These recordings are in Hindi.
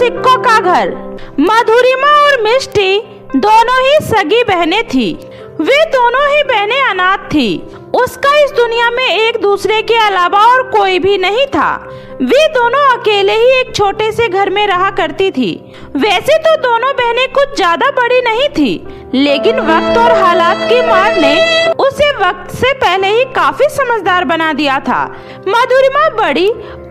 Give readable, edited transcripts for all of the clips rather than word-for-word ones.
सिक्कों का घर। मधुरिमा और मिष्टी दोनों ही सगी बहनें थी। वे दोनों ही बहनें अनाथ थी। उसका इस दुनिया में एक दूसरे के अलावा और कोई भी नहीं था। वे दोनों अकेले ही एक छोटे से घर में रहा करती थी। वैसे तो दोनों बहनें कुछ ज्यादा बड़ी नहीं थी, लेकिन वक्त और हालात की मार ने उसे वक्त से पहले ही काफी समझदार बना दिया था। मधुरिमा बड़ी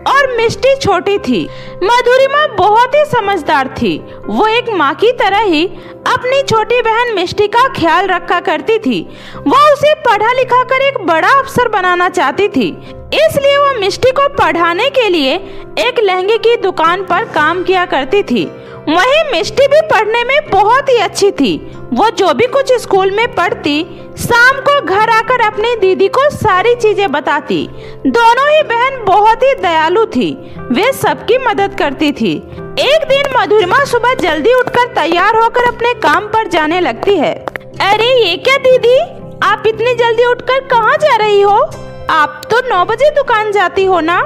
और मिष्टी छोटी थी। मधुरिमा बहुत ही समझदार थी। वो एक माँ की तरह ही अपनी छोटी बहन मिष्टी का ख्याल रखा करती थी। वो उसे पढ़ा लिखा कर एक बड़ा अफसर बनाना चाहती थी, इसलिए वो मिष्टी को पढ़ाने के लिए एक लहंगे की दुकान पर काम किया करती थी। वहीं मिष्टी भी पढ़ने में बहुत ही अच्छी थी। वो जो भी कुछ स्कूल में पढ़ती, शाम को घर आकर अपनी दीदी को सारी चीजें बताती। दोनों ही बहन बहुत ही दयालु थी। वे सबकी मदद करती थी। एक दिन मधुरिमा सुबह जल्दी उठकर तैयार होकर अपने काम पर जाने लगती है। अरे ये क्या दीदी, आप इतनी जल्दी उठकर कहाँ जा रही हो? आप तो 9 बजे दुकान जाती हो ना?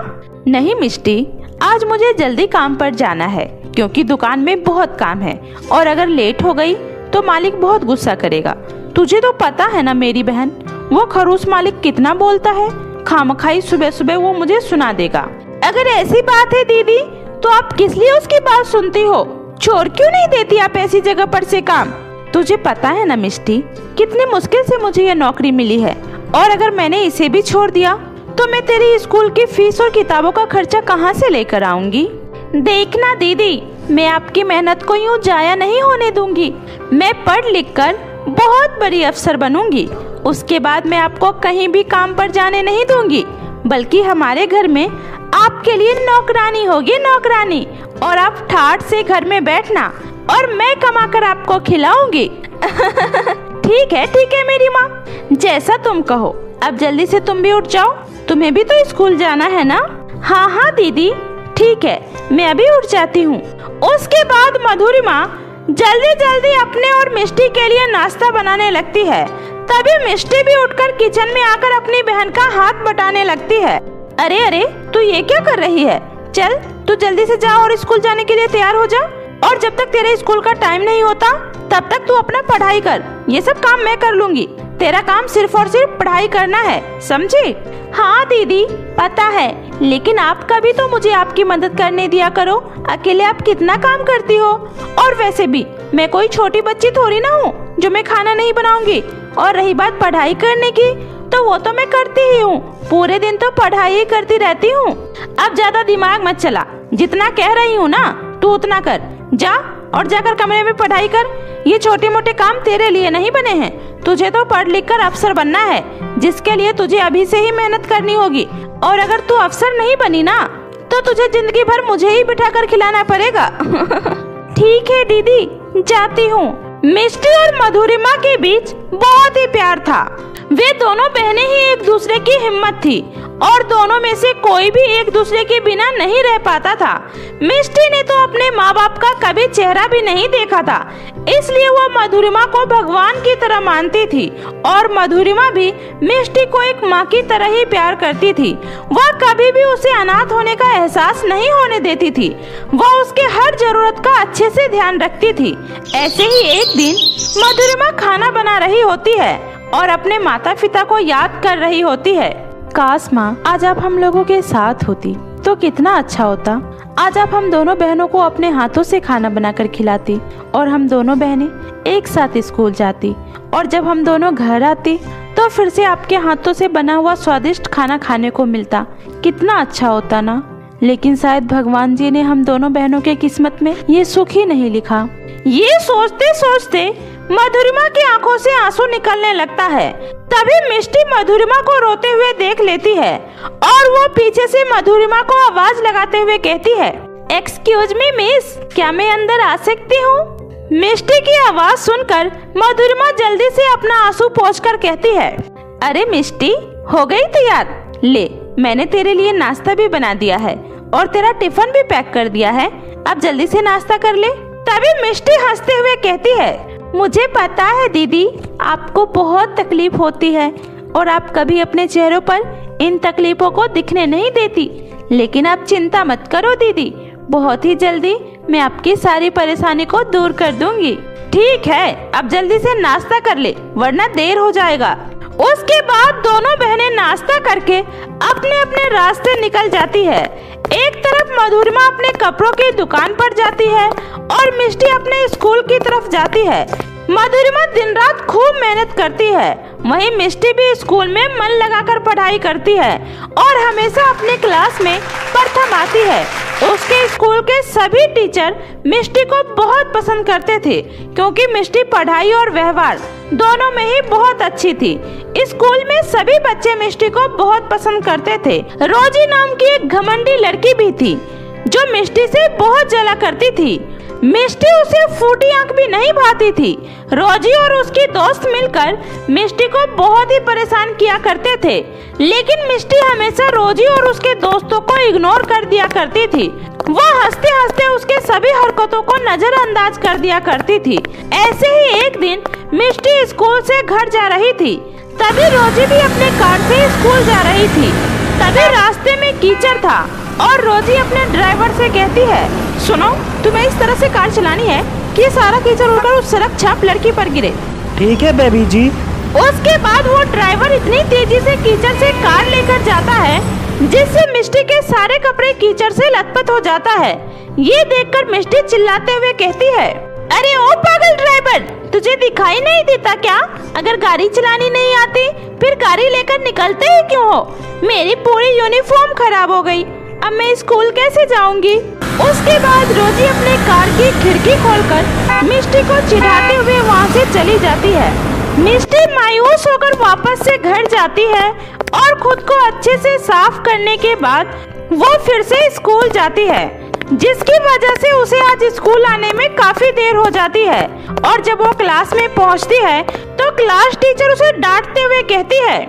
नहीं मिष्टी, आज मुझे जल्दी काम पर जाना है, क्योंकि दुकान में बहुत काम है और अगर लेट हो गई तो मालिक बहुत गुस्सा करेगा। तुझे तो पता है ना मेरी बहन, वो खरूस मालिक कितना बोलता है। खामखाई सुबह सुबह वो मुझे सुना देगा। अगर ऐसी बात है दीदी, तो आप किस लिए उसकी बात सुनती हो? छोड़ क्यों नहीं देती आप ऐसी जगह पर से काम? तुझे पता है ना मिष्टी, कितनी मुश्किल से मुझे ये नौकरी मिली है, और अगर मैंने इसे भी छोड़ दिया तो मैं तेरी स्कूल की फीस और किताबों का खर्चा कहाँ से लेकर आऊंगी? देखना दीदी, मैं आपकी मेहनत को यूँ जाया नहीं होने दूंगी। मैं पढ़ लिख कर बहुत बड़ी अफसर बनूंगी। उसके बाद मैं आपको कहीं भी काम पर जाने नहीं दूंगी, बल्कि हमारे घर में आपके लिए नौकरानी होगी, नौकरानी। और आप ठाठ से घर में बैठना और मैं कमाकर आपको खिलाऊंगी। ठीक है मेरी माँ, जैसा तुम कहो। अब जल्दी से तुम भी उठ जाओ, तुम्हें भी तो स्कूल जाना है ना? हाँ दीदी, ठीक है, मैं अभी उठ जाती हूँ। उसके बाद मधुरिमा जल्दी जल्दी अपने और मिष्टी के लिए नाश्ता बनाने लगती है। तभी मिष्टी भी उठकर किचन में आकर अपनी बहन का हाथ बटाने लगती है। अरे तू ये क्या कर रही है? चल तू जल्दी से जा और स्कूल जाने के लिए तैयार हो जा। और जब तक तेरे स्कूल का टाइम नहीं होता तब तक तू अपना पढ़ाई कर। ये सब काम मैं कर लूंगी। तेरा काम सिर्फ और सिर्फ पढ़ाई करना है, समझी? हाँ दीदी, पता है, लेकिन आप कभी तो मुझे आपकी मदद करने दिया करो। अकेले आप कितना काम करती हो। और वैसे भी मैं कोई छोटी बच्ची थोड़ी ना हूँ जो मैं खाना नहीं बनाऊंगी। और रही बात पढ़ाई करने की, तो वो तो मैं करती ही हूँ। पूरे दिन तो पढ़ाई ही करती रहती हूँ। अब ज्यादा दिमाग मत चला, जितना कह रही हूँ ना तू उतना कर। जा और जाकर कमरे में पढ़ाई कर। ये छोटे मोटे काम तेरे लिए नहीं बने हैं। तुझे तो पढ़ लिख कर अफसर बनना है, जिसके लिए तुझे अभी से ही मेहनत करनी होगी। और अगर तू अफसर नहीं बनी ना, तो तुझे जिंदगी भर मुझे ही बिठा कर खिलाना पड़ेगा। ठीक है दीदी, जाती हूँ। मिष्टी और मधुरिमा के बीच बहुत ही प्यार था। वे दोनों बहनें ही एक दूसरे की हिम्मत थी और दोनों में से कोई भी एक दूसरे के बिना नहीं रह पाता था। मिष्टी ने तो अपने माँ बाप का कभी चेहरा भी नहीं देखा था, इसलिए वो मधुरिमा को भगवान की तरह मानती थी। और मधुरिमा भी मिष्टी को एक माँ की तरह ही प्यार करती थी। वह कभी भी उसे अनाथ होने का एहसास नहीं होने देती थी। वह उसके हर जरूरत का अच्छे से ध्यान रखती थी। ऐसे ही एक दिन मधुरिमा खाना बना रही होती है और अपने माता पिता को याद कर रही होती है। काश माँ, आज आप हम लोगों के साथ होती तो कितना अच्छा होता। आज आप हम दोनों बहनों को अपने हाथों से खाना बनाकर खिलाती और हम दोनों बहनें एक साथ स्कूल जाती। और जब हम दोनों घर आती तो फिर से आपके हाथों से बना हुआ स्वादिष्ट खाना खाने को मिलता। कितना अच्छा होता ना। लेकिन शायद भगवान जी ने हम दोनों बहनों के किस्मत में ये सुख ही नहीं लिखा। ये सोचते सोचते मधुरिमा की आंखों से आंसू निकलने लगता है। तभी मिष्टी मधुरिमा को रोते हुए देख लेती है और वो पीछे से मधुरिमा को आवाज लगाते हुए कहती है, एक्सक्यूज मी मिस, क्या मैं अंदर आ सकती हूँ? मिष्टी की आवाज सुनकर मधुरिमा जल्दी से अपना आंसू पोंछकर कहती है, अरे मिष्टी, हो गई तैयार? ले, मैंने तेरे लिए नाश्ता भी बना दिया है और तेरा टिफिन भी पैक कर दिया है। अब जल्दी से नाश्ता कर ले। तभी मिष्टी हंसते हुए कहती है, मुझे पता है दीदी, आपको बहुत तकलीफ होती है और आप कभी अपने चेहरों पर इन तकलीफों को दिखने नहीं देती। लेकिन आप चिंता मत करो दीदी, बहुत ही जल्दी मैं आपकी सारी परेशानी को दूर कर दूंगी। ठीक है, अब जल्दी से नाश्ता कर ले वरना देर हो जाएगा। उसके बाद दोनों बहनें नाश्ता करके अपने अपने रास्ते निकल जाती है। एक तरफ मधुरिमा अपने कपड़ों की दुकान पर जाती है और मिष्टी अपने स्कूल की तरफ जाती है। मधुरिमा दिन रात खूब मेहनत करती है, वहीं मिष्टी भी स्कूल में मन लगाकर पढ़ाई करती है और हमेशा अपने क्लास में प्रथम आती है। उसके स्कूल के सभी टीचर मिष्टी को बहुत पसंद करते थे क्योंकि मिष्टी पढ़ाई और व्यवहार दोनों में ही बहुत अच्छी थी। स्कूल में सभी बच्चे मिष्टी को बहुत पसंद करते थे। रोजी नाम की एक घमंडी लड़की भी थी जो मिष्टी से बहुत जला करती थी। मिष्टी उसे फूटी आंख भी नहीं भाती थी। रोजी और उसकी दोस्त मिलकर मिष्टी को बहुत ही परेशान किया करते थे, लेकिन मिष्टी हमेशा रोजी और उसके दोस्तों को इग्नोर कर दिया करती थी। वह हंसते हंसते उसके सभी हरकतों को नजरअंदाज कर दिया करती थी। ऐसे ही एक दिन मिष्टी स्कूल से घर जा रही थी, तभी रोजी भी अपने कार से स्कूल जा रही थी। तभी रास्ते में कीचड़ था और रोजी अपने ड्राइवर से कहती है, सुनो, तुम्हें इस तरह से कार चलानी है कि सारा कीचड़ उड़कर उस सड़क छाप लड़की पर गिरे। ठीक है बेबी जी। उसके बाद वो ड्राइवर इतनी तेजी से कीचड़ से कार लेकर जाता है जिससे मिष्टी के सारे कपड़े कीचड़ से लथपथ हो जाता है। ये देखकर मिष्टी चिल्लाते हुए कहती है, अरे ओ पागल ड्राइवर, तुझे दिखाई नहीं देता क्या? अगर गाड़ी चलानी नहीं आती फिर गाड़ी लेकर निकलते ही क्यों हो? मेरी पूरी यूनिफॉर्म खराब हो गई, अब मैं स्कूल कैसे जाऊंगी? उसके बाद रोजी अपने कार की खिड़की खोलकर मिष्टी को चिढ़ाते हुए वहाँ से चली जाती है। मिष्टी मायूस होकर वापस से घर जाती है और खुद को अच्छे से साफ करने के बाद वो फिर से स्कूल जाती है, जिसकी वजह से उसे आज स्कूल आने में काफी देर हो जाती है। और जब वो क्लास में पहुंचती है तो क्लास टीचर उसे डांटते हुए कहती है,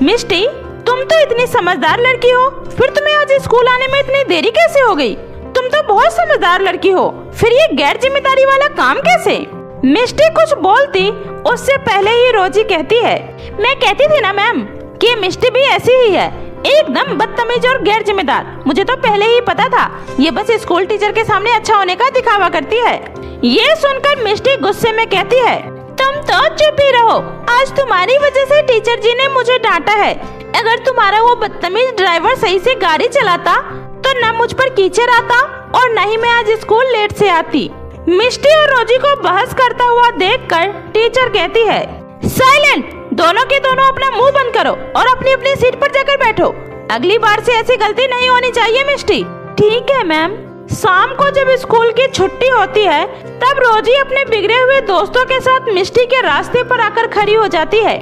मिष्टी, तुम तो इतनी समझदार लड़की हो, फिर तुम्हें आज स्कूल आने में इतनी देरी कैसे हो गई? तुम तो बहुत समझदार लड़की हो, फिर ये गैर जिम्मेदारी वाला काम कैसे? मिष्टी कुछ बोलती उससे पहले ही रोजी कहती है, मैं कहती थी ना मैम कि मिष्टी भी ऐसी ही है, एकदम बदतमीज और गैर जिम्मेदार। मुझे तो पहले ही पता था, ये बस स्कूल टीचर के सामने अच्छा होने का दिखावा करती है। ये सुनकर मिष्टी गुस्से में कहती है, तुम तो चुप ही रहो, आज तुम्हारी वजह से टीचर जी ने मुझे डांटा है। अगर तुम्हारा वो बदतमीज ड्राइवर सही से गाड़ी चलाता तो न मुझ पर कीचड़ आता और न ही मैं आज स्कूल लेट से आती। मिष्टी और रोजी को बहस करता हुआ देखकर टीचर कहती है, साइलेंट, दोनों के दोनों अपना मुंह बंद करो और अपनी अपनी सीट पर जाकर बैठो। अगली बार से ऐसी गलती नहीं होनी चाहिए मिष्टी। ठीक है मैम। शाम को जब स्कूल की छुट्टी होती है तब रोजी अपने बिगड़े हुए दोस्तों के साथ मिष्टी के रास्ते पर आकर खड़ी हो जाती है।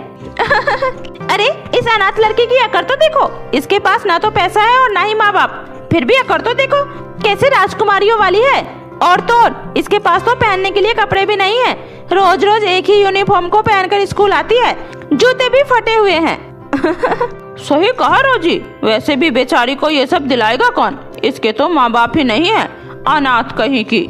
अरे इस अनाथ लड़की की अकड़ तो देखो, इसके पास ना तो पैसा है और ना ही माँ बाप, फिर भी अकड़ तो देखो कैसे राजकुमारियों वाली है। और तो और इसके पास तो पहनने के लिए कपड़े भी नहीं है, रोज रोज एक ही यूनिफॉर्म को पहनकर स्कूल आती है, जूते भी फटे हुए हैं। सही कहा रोजी, वैसे भी बेचारी को ये सब दिलाएगा कौन? इसके तो माँ बाप ही नहीं है, अनाथ कहीं की।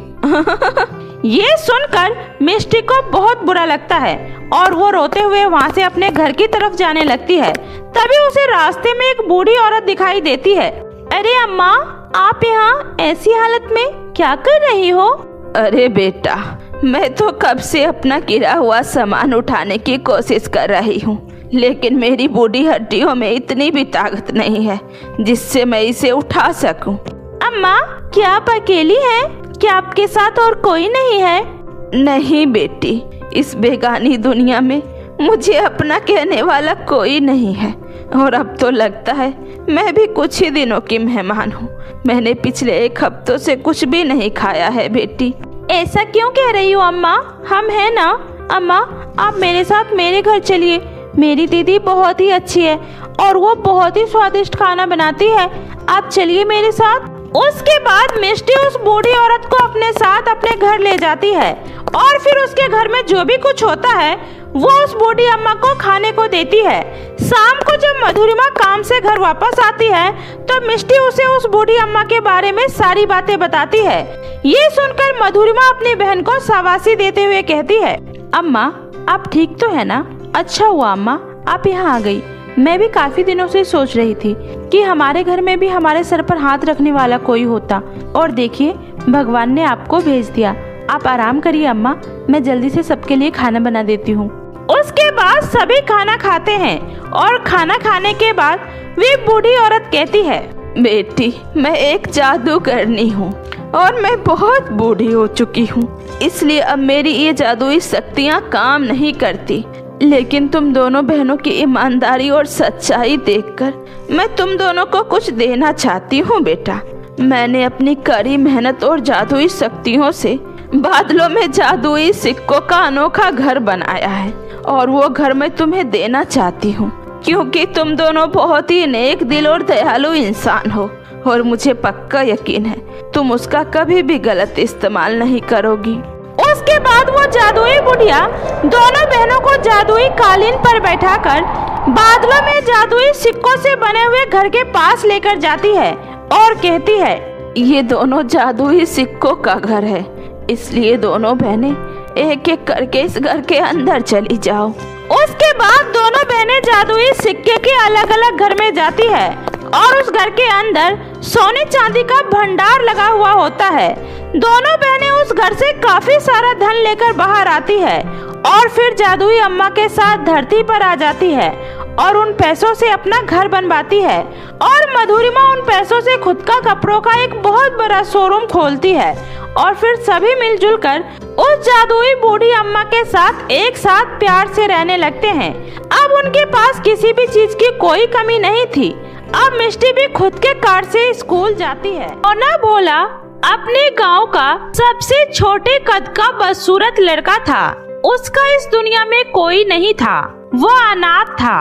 ये सुनकर मिष्टी को बहुत बुरा लगता है और वो रोते हुए वहाँ से अपने घर की तरफ जाने लगती है। तभी उसे रास्ते में एक बूढ़ी औरत दिखाई देती है। अरे अम्मा, आप यहाँ ऐसी हालत में क्या कर रही हो? अरे बेटा, मैं तो कब से अपना गिरा हुआ सामान उठाने की कोशिश कर रही हूँ, लेकिन मेरी बूढ़ी हड्डियों में इतनी भी ताकत नहीं है जिससे मैं इसे उठा सकूं। अम्मा, क्या आप अकेली हैं? क्या आपके साथ और कोई नहीं है? नहीं बेटी, इस बेगानी दुनिया में मुझे अपना कहने वाला कोई नहीं है और अब तो लगता है मैं भी कुछ ही दिनों की मेहमान हूँ। मैंने पिछले 1 हफ्तों से कुछ भी नहीं खाया है बेटी। ऐसा क्यों कह रही हो अम्मा? हम हैं ना। अम्मा, आप मेरे साथ मेरे घर चलिए, मेरी दीदी बहुत ही अच्छी है और वो बहुत ही स्वादिष्ट खाना बनाती है, आप चलिए मेरे साथ। उसके बाद मिष्टी उस बूढ़ी औरत को अपने साथ अपने घर ले जाती है और फिर उसके घर में जो भी कुछ होता है वो उस बूढ़ी अम्मा को खाने को देती है। शाम को जब मधुरिमा काम से घर वापस आती है तो मिष्टी उसे उस बूढ़ी अम्मा के बारे में सारी बातें बताती है। ये सुनकर मधुरिमा अपनी बहन को शाबाशी देते हुए कहती है, अम्मा, आप ठीक तो है ना? अच्छा हुआ अम्मा आप यहाँ आ गई, मैं भी काफी दिनों से सोच रही थी कि हमारे घर में भी हमारे सर पर हाथ रखने वाला कोई होता, और देखिए भगवान ने आपको भेज दिया। आप आराम करिए अम्मा, मैं जल्दी से सबके लिए खाना बना देती हूँ। उसके बाद सभी खाना खाते हैं और खाना खाने के बाद वे बूढ़ी औरत कहती है, बेटी मैं एक जादूगरनी हूँ और मैं बहुत बूढ़ी हो चुकी हूँ, इसलिए अब मेरी ये जादुई शक्तियाँ काम नहीं करती। लेकिन तुम दोनों बहनों की ईमानदारी और सच्चाई देखकर मैं तुम दोनों को कुछ देना चाहती हूँ बेटा। मैंने अपनी कड़ी मेहनत और जादुई शक्तियों से बादलों में जादुई सिक्कों का अनोखा घर बनाया है और वो घर मैं तुम्हें देना चाहती हूँ, क्योंकि तुम दोनों बहुत ही नेक दिल और दयालु इंसान हो और मुझे पक्का यकीन है तुम उसका कभी भी गलत इस्तेमाल नहीं करोगी। उसके बाद वो जादुई बुढ़िया दोनों बहनों को जादुई कालीन पर बैठाकर बादलों में जादुई सिक्कों से बने हुए घर के पास लेकर जाती है और कहती है, ये दोनों जादुई सिक्कों का घर है, इसलिए दोनों बहनें एक एक करके इस घर के अंदर चली जाओ। उसके बाद दोनों बहनें जादुई सिक्के के अलग अलग घर में जाती है और उस घर के अंदर सोने चांदी का भंडार लगा हुआ होता है। दोनों बहनें उस घर से काफी सारा धन लेकर बाहर आती है और फिर जादुई अम्मा के साथ धरती पर आ जाती है और उन पैसों से अपना घर बनवाती है और मधुरिमा उन पैसों से खुद का कपड़ों का एक बहुत बड़ा शोरूम खोलती है और फिर सभी मिलजुल कर उस जादुई बूढ़ी अम्मा के साथ एक साथ प्यार से रहने लगते हैं। अब उनके पास किसी भी चीज की कोई कमी नहीं थी। अब मिष्टी भी खुद के कार से स्कूल जाती है और ना भोला अपने गांव का सबसे छोटे कद का बदसूरत लड़का था। उसका इस दुनिया में कोई नहीं था, वो अनाथ था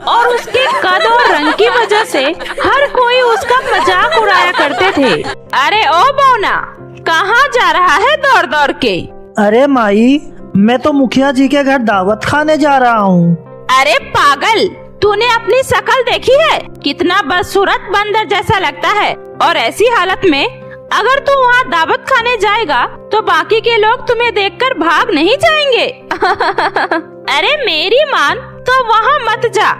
और उसके कद और रंग की वजह से हर कोई उसका मजाक उड़ाया करते थे। अरे ओ बोना, कहाँ जा रहा है दौड़ दौड़ के? अरे माई, मैं तो मुखिया जी के घर दावत खाने जा रहा हूँ। अरे पागल, तूने अपनी शक्ल देखी है? कितना बदसूरत बंदर जैसा लगता है और ऐसी हालत में अगर तू वहाँ दावत खाने जाएगा तो बाकी के लोग तुम्हें देखकर भाग नहीं जाएंगे। अरे मेरी मान तो वहाँ मत जा।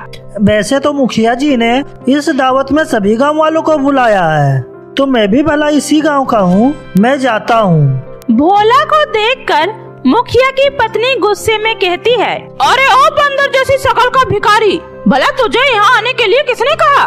वैसे तो मुखिया जी ने इस दावत में सभी गांव वालों को बुलाया है, तो मैं भी भला इसी गांव का हूँ, मैं जाता हूँ। भोला को देखकर मुखिया की पत्नी गुस्से में कहती है, अरे ओ बंदर जैसी शक्ल का भिखारी, भला तुझे यहाँ आने के लिए किसने कहा?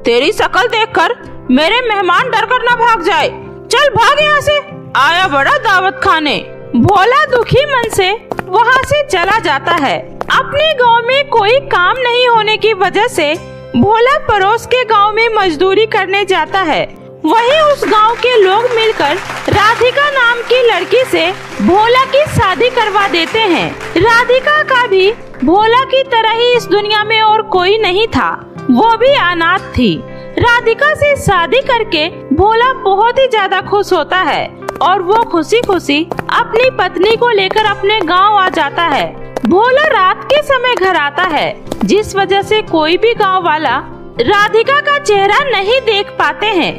तेरी शक्ल देखकर मेरे मेहमान डर कर न भाग जाए। चल भाग यहाँ से, आया बड़ा दावत खाने। भोला दुखी मन से वहाँ से चला जाता है। अपने गांव में कोई काम नहीं होने की वजह से भोला पड़ोस के गांव में मजदूरी करने जाता है। वहीं उस गांव के लोग मिलकर राधिका नाम की लड़की से भोला की शादी करवा देते हैं। राधिका का भी भोला की तरह ही इस दुनिया में और कोई नहीं था, वो भी अनाथ थी। राधिका से शादी करके भोला बहुत ही ज्यादा खुश होता है और वो खुशी खुशी अपनी पत्नी को लेकर अपने गांव आ जाता है। भोला रात के समय घर आता है, जिस वजह से कोई भी गांव वाला राधिका का चेहरा नहीं देख पाते हैं।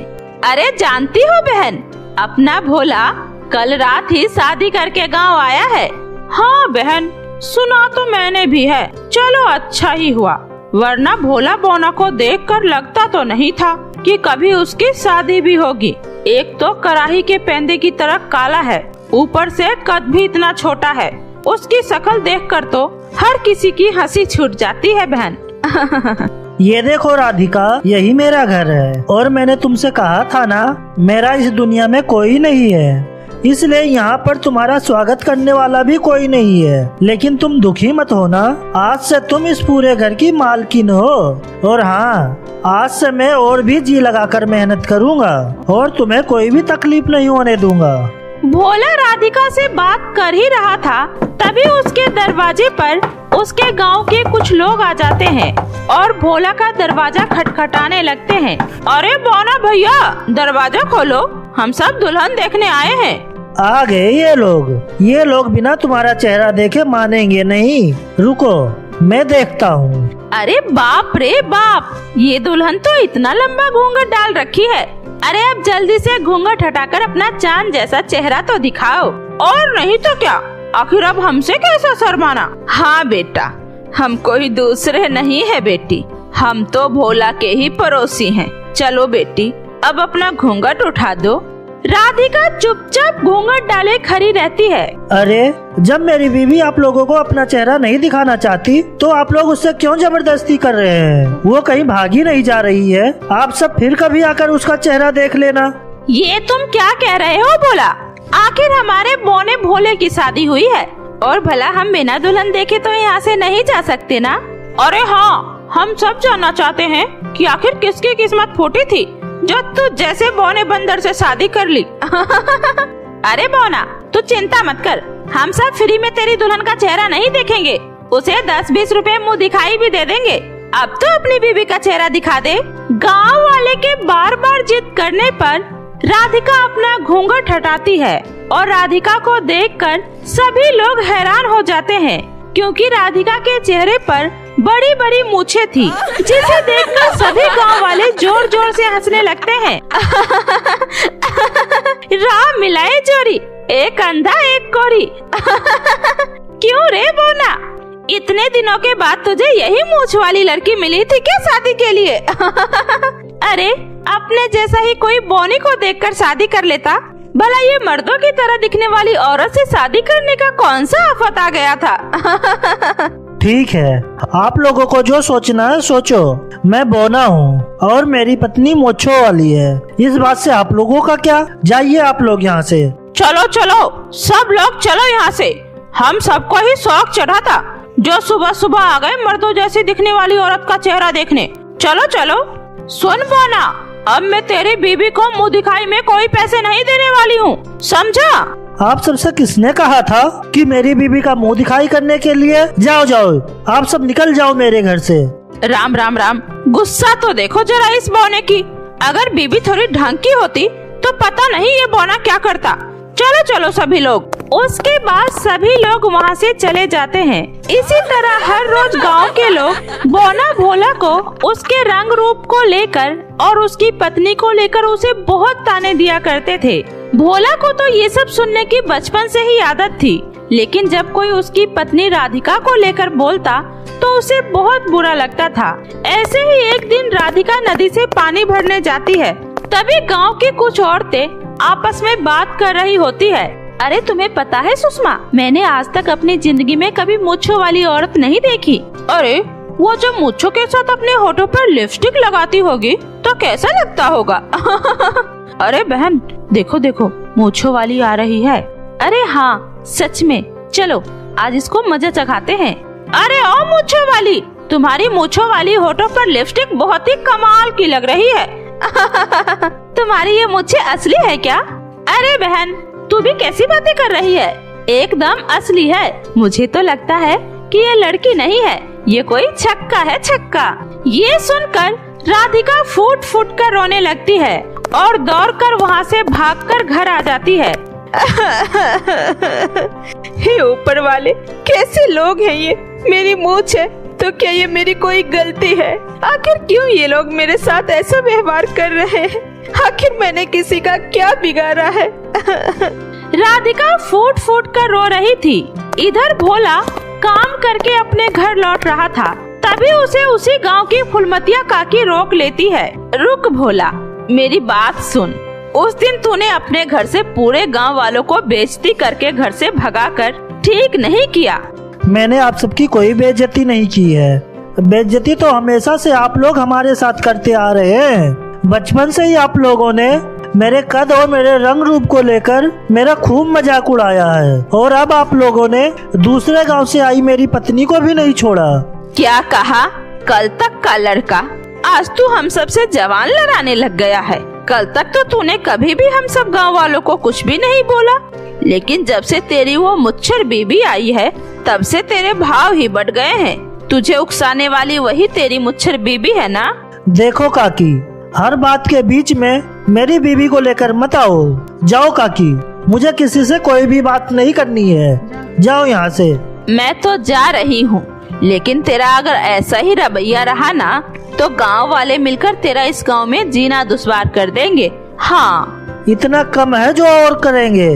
अरे जानती हो बहन, अपना भोला कल रात ही शादी करके गांव आया है। हाँ बहन, सुना तो मैंने भी है। चलो अच्छा ही हुआ, वरना भोला बोना को देखकर लगता तो नहीं था कि कभी उसकी शादी भी होगी। एक तो कराही के पेंदे की तरह काला है, ऊपर से कद भी इतना छोटा है। उसकी शक्ल देखकर तो हर किसी की हंसी छूट जाती है बहन। ये देखो राधिका, यही मेरा घर है और मैंने तुमसे कहा था ना, मेरा इस दुनिया में कोई नहीं है, इसलिए यहाँ पर तुम्हारा स्वागत करने वाला भी कोई नहीं है। लेकिन तुम दुखी मत होना, आज से तुम इस पूरे घर की मालकिन हो। और हाँ, आज से मैं और भी जी लगाकर मेहनत करूँगा और तुम्हें कोई भी तकलीफ नहीं होने दूंगा। भोला राधिका से बात कर ही रहा था, तभी उसके दरवाजे पर उसके गांव के कुछ लोग आ जाते हैं और भोला का दरवाजा खटखटाने लगते हैं। अरे बोना भैया, दरवाजा खोलो, हम सब दुल्हन देखने आए हैं। आ गए ये लोग बिना तुम्हारा चेहरा देखे मानेंगे नहीं। रुको, मैं देखता हूँ। अरे बाप रे बाप, ये दुल्हन तो इतना लंबा घूंघट डाल रखी है। अरे अब जल्दी से घूंघट हटाकर अपना चांद जैसा चेहरा तो दिखाओ, और नहीं तो क्या, आखिर अब हमसे कैसा शर्माना। हाँ बेटा, हम कोई दूसरे नहीं है बेटी, हम तो भोला के ही पड़ोसी हैं। चलो बेटी, अब अपना घूंघट उठा दो। राधिका चुपचाप घूंघट डाले खड़ी रहती है। अरे, जब मेरी बीवी आप लोगों को अपना चेहरा नहीं दिखाना चाहती तो आप लोग उससे क्यों जबरदस्ती कर रहे हैं? वो कहीं भागी नहीं जा रही है। आप सब फिर कभी आकर उसका चेहरा देख लेना। ये तुम क्या कह रहे हो भोला? आखिर हमारे बौने भोले की शादी हुई है और भला हम बिना दुल्हन देखे तो यहाँ से नहीं जा सकते ना? अरे हाँ, हम सब जानना चाहते हैं कि आखिर किसकी किस्मत फूटी थी जो तू जैसे बौने बंदर से शादी कर ली। अरे बौना, तू चिंता मत कर, हम सब फ्री में तेरी दुल्हन का चेहरा नहीं देखेंगे, उसे 10-20 रुपए मुँह दिखाई भी दे देंगे। अब तो अपनी बीवी का चेहरा दिखा दे। गाँव वाले के बार बार जिद करने पर राधिका अपना घूंघट हटाती है और राधिका को देखकर सभी लोग हैरान हो जाते हैं, क्योंकि राधिका के चेहरे पर बड़ी बड़ी मूछें थी, जिसे देखकर सभी गांव वाले जोर जोर से हंसने लगते हैं। राम मिलाए जोड़ी, एक अंधा एक कोरी। क्यों रे बोना, इतने दिनों के बाद तुझे यही मूछ वाली लड़की मिली थी क्या शादी के लिए? अरे, अपने जैसा ही कोई बोनी को देखकर शादी कर लेता। भला ये मर्दों की तरह दिखने वाली औरत से शादी करने का कौन सा आफत आ गया था? ठीक है, आप लोगों को जो सोचना है सोचो। मैं बोना हूँ और मेरी पत्नी मोछो वाली है। इस बात से आप लोगों का क्या? जाइए आप लोग यहाँ से। चलो चलो, सब लोग चलो यहाँ से। हम सबको ही शौक चढ़ा था जो सुबह सुबह आ गए मर्दों जैसी दिखने वाली औरत का चेहरा देखने। चलो चलो। सुन बोना, अब मैं तेरी बीबी को मुंह दिखाई में कोई पैसे नहीं देने वाली हूँ, समझा? आप सबसे किसने कहा था कि मेरी बीबी का मुंह दिखाई करने के लिए? जाओ जाओ, आप सब निकल जाओ मेरे घर से। राम राम राम, गुस्सा तो देखो जरा इस बौने की। अगर बीबी थोड़ी ढंग की होती तो पता नहीं ये बौना क्या करता। चलो चलो सभी लोग। उसके बाद सभी लोग वहाँ से चले जाते हैं। इसी तरह हर रोज गांव के लोग बौना भोला को उसके रंग रूप को लेकर और उसकी पत्नी को लेकर उसे बहुत ताने दिया करते थे। भोला को तो ये सब सुनने की बचपन से ही आदत थी, लेकिन जब कोई उसकी पत्नी राधिका को लेकर बोलता तो उसे बहुत बुरा लगता था। ऐसे ही एक दिन राधिका नदी से पानी भरने जाती है, तभी गांव की कुछ औरतें आपस में बात कर रही होती है। अरे तुम्हें पता है सुषमा, मैंने आज तक अपनी जिंदगी में कभी मूंछों वाली औरत नहीं देखी। अरे वो जब मूंछों के साथ अपने होठों पर लिपस्टिक लगाती होगी तो कैसा लगता होगा? अरे बहन, देखो देखो, मूंछों वाली आ रही है। अरे हाँ, सच में, चलो आज इसको मजा चखाते हैं। अरे ओ मूंछों वाली, तुम्हारी मूंछों वाली होठों पर लिपस्टिक बहुत ही कमाल की लग रही है। तुम्हारी ये मूंछें असली है क्या? अरे बहन, तू भी कैसी बातें कर रही है? एकदम असली है। मुझे तो लगता है कि ये लड़की नहीं है, ये कोई छक्का है, छक्का। ये सुनकर राधिका फूट फूट कर रोने लगती है और दौड़कर वहाँ से भागकर घर आ जाती है। हे ऊपर वाले, कैसे लोग हैं ये? मेरी मूंछ है तो क्या ये मेरी कोई गलती है? आखिर क्यों ये लोग मेरे साथ ऐसा व्यवहार कर रहे हैं? आखिर मैंने किसी का क्या बिगाड़ा है? राधिका फूट फूट कर रो रही थी। इधर भोला काम करके अपने घर लौट रहा था, तभी उसे उसी गांव की फुलमतिया काकी रोक लेती है। रुक भोला, मेरी बात सुन। उस दिन तूने अपने घर से पूरे गांव वालों को बेइज्जती करके घर से भगाकर ठीक नहीं किया। मैंने आप सबकी कोई बेइज्जती नहीं की है। बेइज्जती तो हमेशा से आप लोग हमारे साथ करते आ रहे हैं। बचपन से ही आप लोगों ने मेरे कद और मेरे रंग रूप को लेकर मेरा खूब मजाक उड़ाया है, और अब आप लोगों ने दूसरे गांव से आई मेरी पत्नी को भी नहीं छोड़ा। क्या कहा? कल तक का लड़का आज तू हम सब से जवान लड़ाने लग गया है। कल तक तो तूने कभी भी हम सब गांव वालों को कुछ भी नहीं बोला, लेकिन जब से तेरी वो मुच्छर बीबी आई है तब से तेरे भाव ही बढ़ गए हैं। तुझे उकसाने वाली वही तेरी मुच्छर बीबी है ना? देखो काकी, हर बात के बीच में मेरी बीबी को लेकर मत आओ। जाओ काकी, मुझे किसी से कोई भी बात नहीं करनी है। जाओ यहाँ से। मैं तो जा रही हूँ, लेकिन तेरा अगर ऐसा ही रवैया रहा ना तो गांव वाले मिलकर तेरा इस गांव में जीना दुश्वार कर देंगे। हाँ, इतना कम है जो और करेंगे।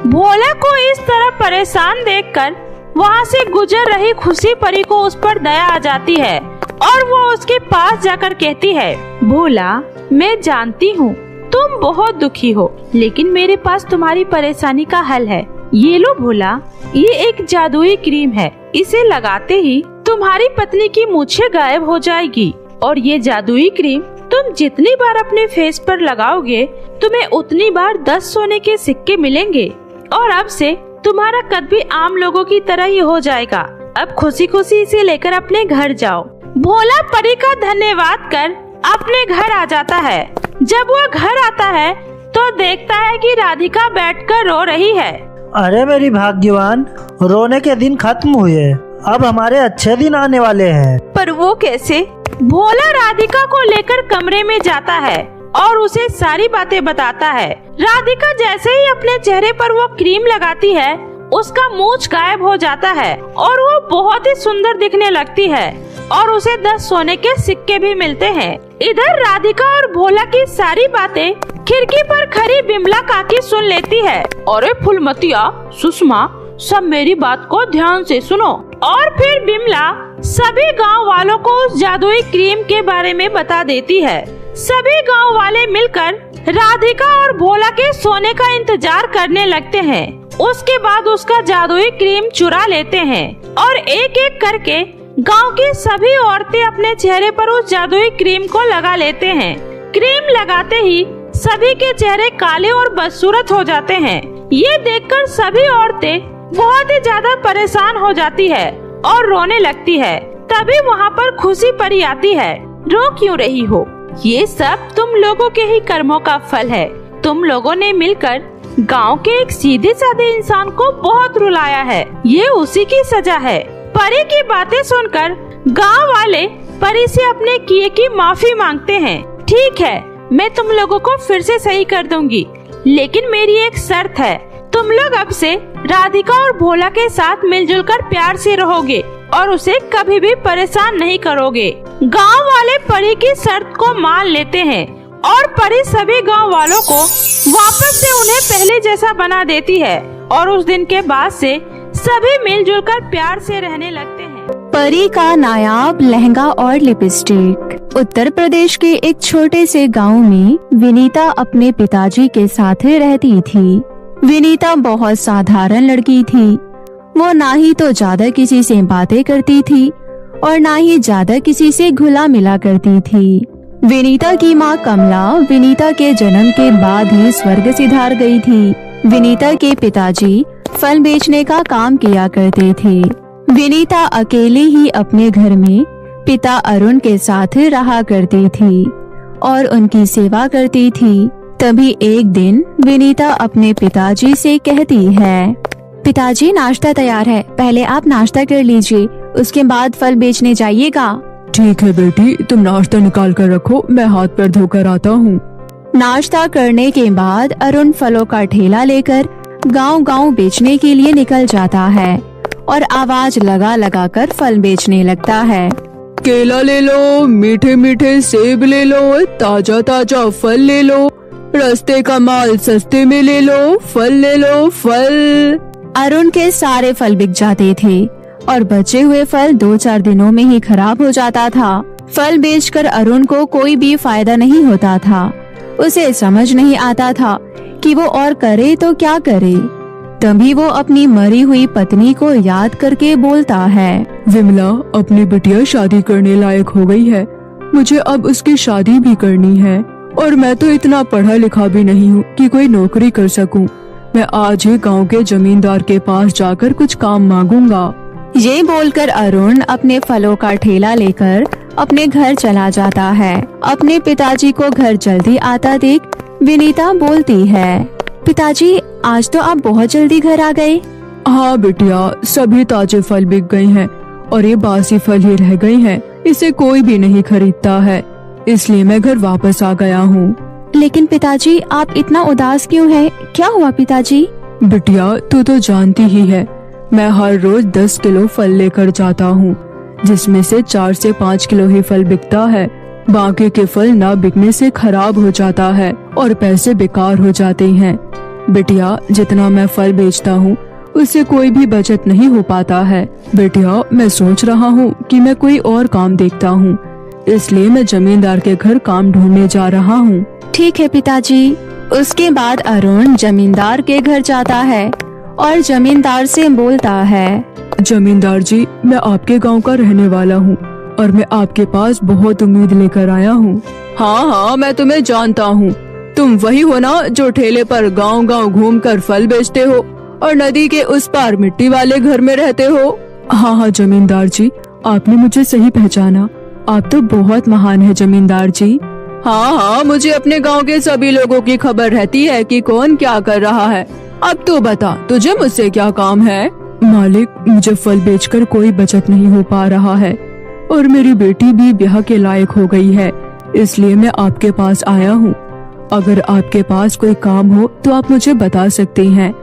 भोला को इस तरह परेशान देखकर वहाँ से गुजर रही खुशी परी को उस पर दया आ जाती है और वो उसके पास जाकर कहती है, भोला, मैं जानती हूँ तुम बहुत दुखी हो, लेकिन मेरे पास तुम्हारी परेशानी का हल है। ये लो भोला, ये एक जादुई क्रीम है, इसे लगाते ही तुम्हारी पत्नी की मूछें गायब हो जाएगी। और ये जादुई क्रीम तुम जितनी बार अपने फेस पर लगाओगे, तुम्हें उतनी बार 10 सोने के सिक्के मिलेंगे। और अब से तुम्हारा कद भी आम लोगों की तरह ही हो जाएगा। अब खुशी खुशी इसे लेकर अपने घर जाओ। भोला परी का धन्यवाद कर अपने घर आ जाता है। जब वो घर आता है तो देखता है कि राधिका बैठकर रो रही है। अरे मेरी भाग्यवान, रोने के दिन खत्म हुए, अब हमारे अच्छे दिन आने वाले हैं। पर वो कैसे? भोला राधिका को लेकर कमरे में जाता है और उसे सारी बातें बताता है। राधिका जैसे ही अपने चेहरे पर वो क्रीम लगाती है, उसका मूंछ गायब हो जाता है और वो बहुत ही सुंदर दिखने लगती है और उसे 10 सोने के सिक्के भी मिलते हैं। इधर राधिका और भोला की सारी बातें खिड़की पर खड़ी बिमला काकी सुन लेती है। अरे फुलमतिया, सुषमा, सब मेरी बात को ध्यान से सुनो। और फिर बिमला सभी गांव वालों को उस जादुई क्रीम के बारे में बता देती है। सभी गांव वाले मिलकर राधिका और भोला के सोने का इंतजार करने लगते हैं। उसके बाद उसका जादुई क्रीम चुरा लेते हैं और एक एक करके गांव की सभी औरतें अपने चेहरे पर उस जादुई क्रीम को लगा लेते हैं। क्रीम लगाते ही सभी के चेहरे काले और बदसूरत हो जाते हैं। ये देखकर सभी औरतें बहुत ही ज्यादा परेशान हो जाती है और रोने लगती है। तभी वहाँ पर खुशी परी आती है। रो क्यों रही हो? ये सब तुम लोगों के ही कर्मों का फल है। तुम लोगों ने मिलकर गांव के एक सीधे साधे इंसान को बहुत रुलाया है, ये उसी की सजा है। परी की बातें सुनकर गांव वाले परी से अपने किए की माफी मांगते हैं। ठीक है, मैं तुम लोगों को फिर से सही कर दूंगी, लेकिन मेरी एक शर्त है। तुम लोग अब से राधिका और भोला के साथ मिलजुल कर प्यार से रहोगे और उसे कभी भी परेशान नहीं करोगे। गांव वाले परी की शर्त को मान लेते हैं और परी सभी गांव वालों को वापस से उन्हें पहले जैसा बना देती है और उस दिन के बाद से सभी मिलजुल कर प्यार से रहने लगते हैं। परी का नायाब लहंगा और लिपस्टिक। उत्तर प्रदेश के एक छोटे से गांव में विनीता अपने पिताजी के साथ रहती थी। विनीता बहुत साधारण लड़की थी। वो ना ही तो ज्यादा किसी से बातें करती थी और ना ही ज्यादा किसी से घुला मिला करती थी। विनीता की माँ कमला विनीता के जन्म के बाद ही स्वर्ग सिधार गई थी। विनीता के पिताजी फल बेचने का काम किया करते थे। विनीता अकेले ही अपने घर में पिता अरुण के साथ रहा करती थी और उनकी सेवा करती थी। तभी एक दिन विनीता अपने पिताजी से कहती है, पिताजी नाश्ता तैयार है, पहले आप नाश्ता कर लीजिए, उसके बाद फल बेचने जाइएगा। ठीक है बेटी, तुम नाश्ता निकाल कर रखो, मैं हाथ पैर धोकर आता हूँ। नाश्ता करने के बाद अरुण फलों का ठेला लेकर गांव-गांव बेचने के लिए निकल जाता है और आवाज लगा लगा कर फल बेचने लगता है। केला ले लो, मीठे मीठे सेब ले लो, ताजा ताजा फल ले लो, रास्ते का माल सस्ते में ले लो, फल ले लो, फल। अरुण के सारे फल बिक जाते थे और बचे हुए फल 2-4 दिनों में ही खराब हो जाता था। फल बेचकर अरुण को कोई भी फायदा नहीं होता था। उसे समझ नहीं आता था कि वो और करे तो क्या करे। तभी वो अपनी मरी हुई पत्नी को याद करके बोलता है, विमला, अपनी बिटिया शादी करने लायक हो गई है, मुझे अब उसकी शादी भी करनी है और मैं तो इतना पढ़ा लिखा भी नहीं हूँ कि कोई नौकरी कर सकूँ। मैं आज ही गांव के जमींदार के पास जाकर कुछ काम मांगूंगा। ये बोलकर अरुण अपने फलों का ठेला लेकर अपने घर चला जाता है। अपने पिताजी को घर जल्दी आता देख विनीता बोलती है, पिताजी, आज तो आप बहुत जल्दी घर आ गए। हाँ बिटिया, सभी ताजे फल बिक गए हैं और ये बासी फल ही रह गए हैं, इसे कोई भी नहीं खरीदता है, इसलिए मैं घर वापस आ गया हूँ। लेकिन पिताजी, आप इतना उदास क्यों हैं? क्या हुआ पिताजी? बिटिया, तू तो जानती ही है, मैं हर रोज 10 किलो फल लेकर जाता हूँ, जिसमें से 4 से 5 किलो ही फल बिकता है। बाकी के फल ना बिकने से खराब हो जाता है और पैसे बेकार हो जाते हैं। बिटिया, जितना मैं फल बेचता हूँ उससे कोई भी बचत नहीं हो पाता है। बेटिया, मैं सोच रहा हूँ कि मैं कोई और काम देखता हूँ, इसलिए मैं जमींदार के घर काम ढूंढने जा रहा हूँ। ठीक है पिताजी। उसके बाद अरुण जमींदार के घर जाता है और जमींदार से बोलता है, जमींदार जी, मैं आपके गांव का रहने वाला हूँ और मैं आपके पास बहुत उम्मीद लेकर आया हूँ। हाँ हाँ, मैं तुम्हें जानता हूँ। तुम वही हो ना जो ठेले पर गांव गांव घूमकर फल बेचते हो और नदी के उस पार मिट्टी वाले घर में रहते हो। हाँ हाँ जमींदार जी, आपने मुझे सही पहचाना। आप तो बहुत महान है जमींदार जी। हाँ हाँ, मुझे अपने गांव के सभी लोगों की खबर रहती है कि कौन क्या कर रहा है। अब तो बता, तुझे मुझसे क्या काम है? मालिक, मुझे फल बेचकर कोई बचत नहीं हो पा रहा है और मेरी बेटी भी ब्याह के लायक हो गई है, इसलिए मैं आपके पास आया हूँ। अगर आपके पास कोई काम हो तो आप मुझे बता सकते हैं।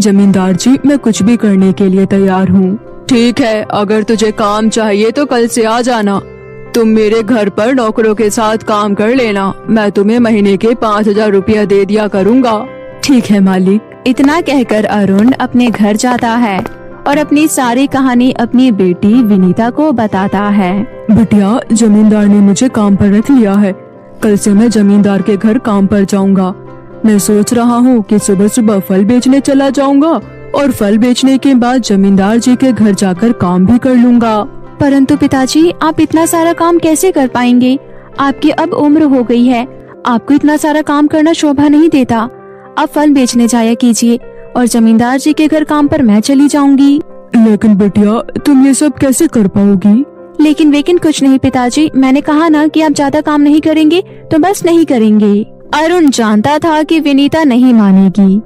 जमींदार जी, मैं कुछ भी करने के लिए तैयार हूँ। ठीक है, अगर तुझे काम चाहिए तो कल से आ जाना। तुम मेरे घर पर नौकरों के साथ काम कर लेना। मैं तुम्हें महीने के 5,000 रुपया दे दिया करूँगा। ठीक है मालिक। इतना कहकर अरुण अपने घर जाता है और अपनी सारी कहानी अपनी बेटी विनीता को बताता है। बिटिया, जमींदार ने मुझे काम पर रख लिया है। कल से मैं जमींदार के घर काम पर जाऊंगा। मैं सोच रहा हूँ कि सुबह सुबह फल बेचने चला जाऊंगा और फल बेचने के बाद जमींदार जी के घर जाकर काम भी कर लूंगा। परंतु पिताजी, आप इतना सारा काम कैसे कर पाएंगे? आपकी अब उम्र हो गई है, आपको इतना सारा काम करना शोभा नहीं देता। आप फल बेचने जाया कीजिए और जमींदार जी के घर काम पर मैं चली जाऊंगी। लेकिन बिटिया, तुम ये सब कैसे कर पाओगी? लेकिन कुछ नहीं पिताजी, मैंने कहा ना कि आप ज्यादा काम नहीं करेंगे तो बस नहीं करेंगे। अरुण जानता था कि विनीता नहीं मानेगी,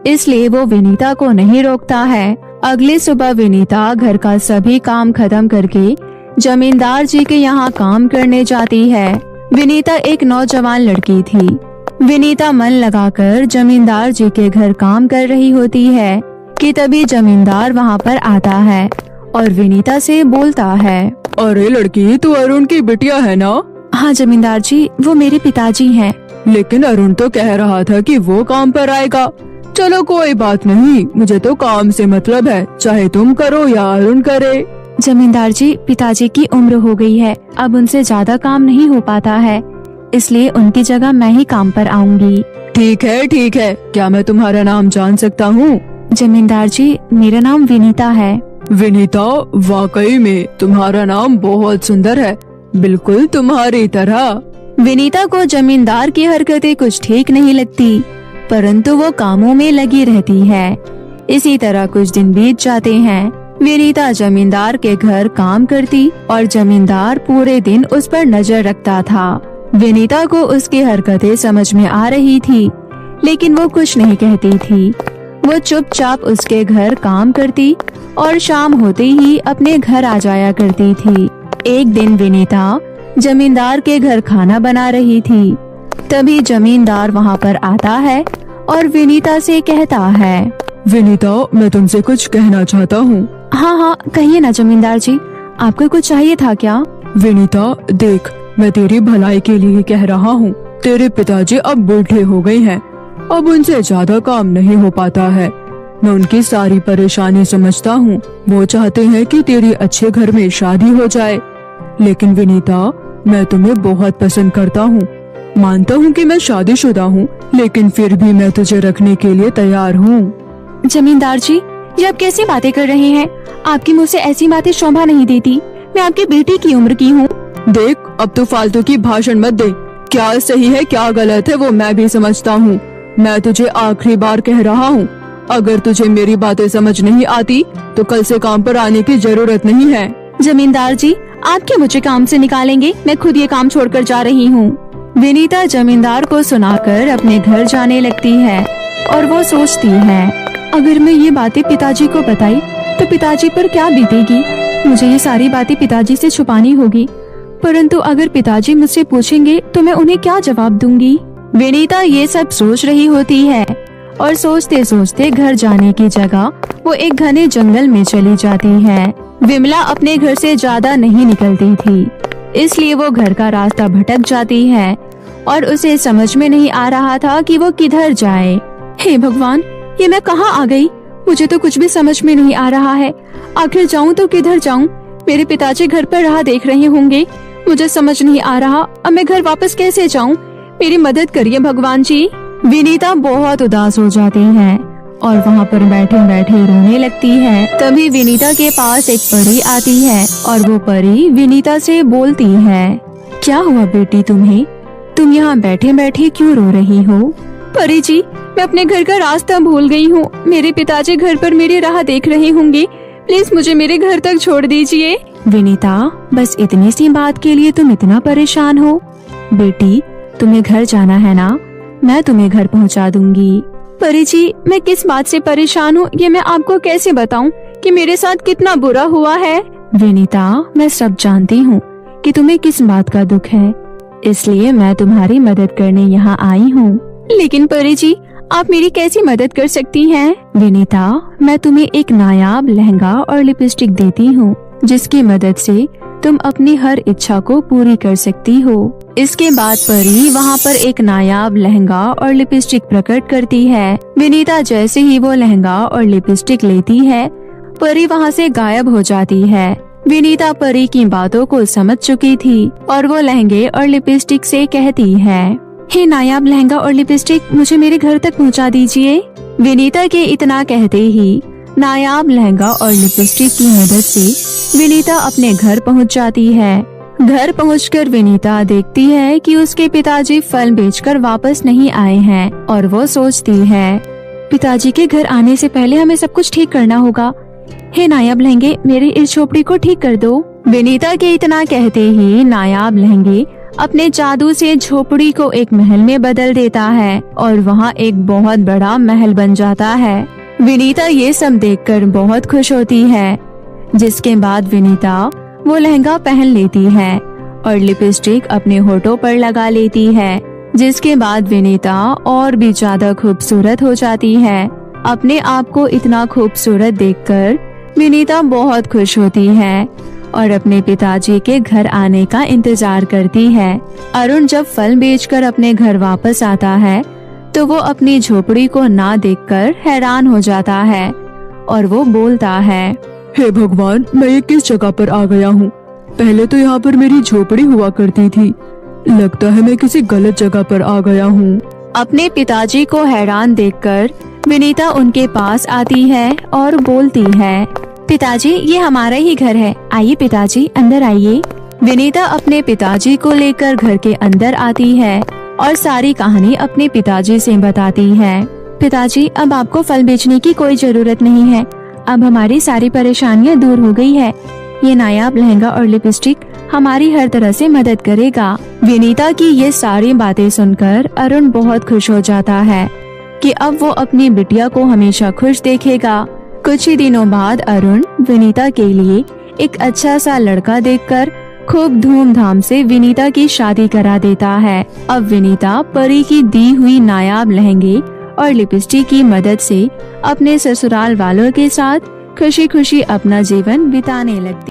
इसलिए वो विनीता को नहीं रोकता है। अगली सुबह विनीता घर का सभी काम खत्म करके जमींदार जी के यहाँ काम करने जाती है। विनीता एक नौजवान लड़की थी। विनीता मन लगाकर जमींदार जी के घर काम कर रही होती है कि तभी जमींदार वहाँ पर आता है और विनीता से बोलता है, अरे लड़की, तू अरुण की बिटिया है ना? हाँ जमींदार जी, वो मेरे पिताजी हैं। लेकिन अरुण तो कह रहा था कि वो काम पर आएगा। चलो कोई बात नहीं, मुझे तो काम से मतलब है, चाहे तुम करो या अरुण करे। जमींदार जी, पिताजी की उम्र हो गई है, अब उनसे ज्यादा काम नहीं हो पाता है, इसलिए उनकी जगह मैं ही काम पर आऊंगी। ठीक है, क्या मैं तुम्हारा नाम जान सकता हूँ? जमींदार जी, मेरा नाम विनीता है। विनीता, वाकई में तुम्हारा नाम बहुत सुंदर है, बिल्कुल तुम्हारी तरह। विनीता को जमींदार की हरकतें कुछ ठीक नहीं लगती, परंतु वो कामों में लगी रहती है। इसी तरह कुछ दिन बीत जाते हैं। विनीता जमींदार के घर काम करती और जमींदार पूरे दिन उस पर नजर रखता था। विनीता को उसकी हरकतें समझ में आ रही थी, लेकिन वो कुछ नहीं कहती थी। वो चुपचाप उसके घर काम करती और शाम होते ही अपने घर आ जाया करती थी। एक दिन विनीता जमींदार के घर खाना बना रही थी। तभी जमींदार वहाँ पर आता है और विनीता से कहता है, विनीता, मैं तुमसे कुछ कहना चाहता हूँ। हाँ, कहिए ना जमींदार जी, आपको कुछ चाहिए था क्या? विनीता, देख, मैं तेरी भलाई के लिए कह रहा हूँ। तेरे पिताजी अब बूढ़े हो गए हैं, अब उनसे ज्यादा काम नहीं हो पाता है। मैं उनकी सारी परेशानी समझता हूँ। वो चाहते हैं कि तेरी अच्छे घर में शादी हो जाए। लेकिन विनीता, मैं तुम्हें बहुत पसंद करता हूँ। मानता हूँ कि मैं शादीशुदा हूँ, लेकिन फिर भी मैं तुझे रखने के लिए तैयार हूँ। जमींदार जी, ये आप कैसी बातें कर रहे हैं? आपकी मुझसे ऐसी बातें शोभा नहीं देती। मैं आपकी बेटी की उम्र की हूँ। देख, अब तो फालतू की भाषण मत दे। क्या सही है क्या गलत है वो मैं भी समझता हूँ। मैं तुझे आखिरी बार कह रहा हूँ, अगर तुझे मेरी बातें समझ नहीं आती तो कल से काम पर आने की जरूरत नहीं है। जमींदार जी, आप क्या मुझे काम से निकालेंगे? मैं खुद ये काम छोड़कर जा रही हूँ। विनीता जमींदार को सुनाकर अपने घर जाने लगती है और वो सोचती है, अगर मैं ये बातें पिताजी को बताई तो पिताजी पर क्या बीतेगी। मुझे ये सारी बातें पिताजी से छुपानी होगी, परंतु अगर पिताजी मुझसे पूछेंगे तो मैं उन्हें क्या जवाब दूंगी। विनीता ये सब सोच रही होती है और सोचते सोचते घर जाने की जगह वो एक घने जंगल में चली जाती है। विमला अपने घर से ज्यादा नहीं निकलती थी, इसलिए वो घर का रास्ता भटक जाती है और उसे समझ में नहीं आ रहा था कि वो किधर जाए। हे भगवान, ये मैं कहाँ आ गई? मुझे तो कुछ भी समझ में नहीं आ रहा है। आखिर जाऊं तो किधर जाऊं? मेरे पिताजी घर पर राह देख रहे होंगे। मुझे समझ नहीं आ रहा अब मैं घर वापस कैसे जाऊं? मेरी मदद करिए भगवान जी। विनीता बहुत उदास हो जाती है और वहाँ पर बैठे बैठे रोने लगती है। तभी विनीता के पास एक परी आती है और वो परी विनीता से बोलती है, क्या हुआ बेटी तुम्हें? तुम यहाँ बैठे बैठे क्यों रो रही हो? परी जी, मैं अपने घर का रास्ता भूल गई हूँ। मेरे पिताजी घर पर मेरी राह देख रहे होंगे। प्लीज मुझे मेरे घर तक छोड़ दीजिए। विनीता, बस इतनी सी बात के लिए तुम इतना परेशान हो? बेटी, तुम्हें घर जाना है ना? मैं तुम्हें घर पहुँचा दूंगी। परी जी, मैं किस बात से परेशान हूँ ये मैं आपको कैसे बताऊँ कि मेरे साथ कितना बुरा हुआ है? विनीता, मैं सब जानती हूँ कि तुम्हें किस बात का दुख है, इसलिए मैं तुम्हारी मदद करने यहाँ आई हूँ। लेकिन परी जी, आप मेरी कैसी मदद कर सकती हैं? विनीता, मैं तुम्हें एक नायाब लहंगा और लिपस्टिक देती हूँ जिसकी मदद से तुम अपनी हर इच्छा को पूरी कर सकती हो। इसके बाद परी वहाँ पर एक नायाब लहंगा और लिपस्टिक प्रकट करती है। विनीता जैसे ही वो लहंगा और लिपस्टिक लेती है, परी वहाँ से गायब हो जाती है। विनीता परी की बातों को समझ चुकी थी और वो लहंगे और लिपस्टिक से कहती है, हे नायाब लहंगा और लिपस्टिक, मुझे मेरे घर तक पहुँचा दीजिए। विनीता के इतना कहते ही नायाब लहंगा और लिपस्टिक की मदद से विनीता अपने घर पहुँच जाती है। घर पहुंचकर विनीता देखती है कि उसके पिताजी फल बेचकर वापस नहीं आए हैं और वो सोचती है, पिताजी के घर आने से पहले हमें सब कुछ ठीक करना होगा। हे नायाब लहंगे, मेरी इस झोपड़ी को ठीक कर दो। विनीता के इतना कहते ही नायाब लहंगे अपने जादू से झोपड़ी को एक महल में बदल देता है और वहाँ एक बहुत बड़ा महल बन जाता है। विनीता ये सब देखकर बहुत खुश होती है, जिसके बाद विनीता वो लहंगा पहन लेती है और लिपस्टिक अपने होठों पर लगा लेती है, जिसके बाद विनीता और भी ज्यादा खूबसूरत हो जाती है। अपने आप को इतना खूबसूरत देखकर विनीता बहुत खुश होती है और अपने पिताजी के घर आने का इंतजार करती है। अरुण जब फल बेचकर अपने घर वापस आता है तो वो अपनी झोपड़ी को ना देखकर हैरान हो जाता है और वो बोलता है, हे भगवान, मैं ये किस जगह पर आ गया हूँ? पहले तो यहाँ पर मेरी झोपड़ी हुआ करती थी, लगता है मैं किसी गलत जगह पर आ गया हूँ। अपने पिताजी को हैरान देखकर विनीता उनके पास आती है और बोलती है, पिताजी, ये हमारा ही घर है, आइए पिताजी अंदर आइए। विनीता अपने पिताजी को लेकर घर के अंदर आती है और सारी कहानी अपने पिताजी से बताती है। पिताजी, अब आपको फल बेचने की कोई जरूरत नहीं है, अब हमारी सारी परेशानियां दूर हो गई है। ये नायाब लहंगा और लिपस्टिक हमारी हर तरह से मदद करेगा। विनीता की ये सारी बातें सुनकर अरुण बहुत खुश हो जाता है कि अब वो अपनी बिटिया को हमेशा खुश देखेगा। कुछ ही दिनों बाद अरुण विनीता के लिए एक अच्छा सा लड़का देखकर खूब धूमधाम से विनीता की शादी करा देता है। अब विनीता परी की दी हुई नायाब लहंगे और लिपस्टिक की मदद से अपने ससुराल वालों के साथ खुशी खुशी अपना जीवन बिताने लगती।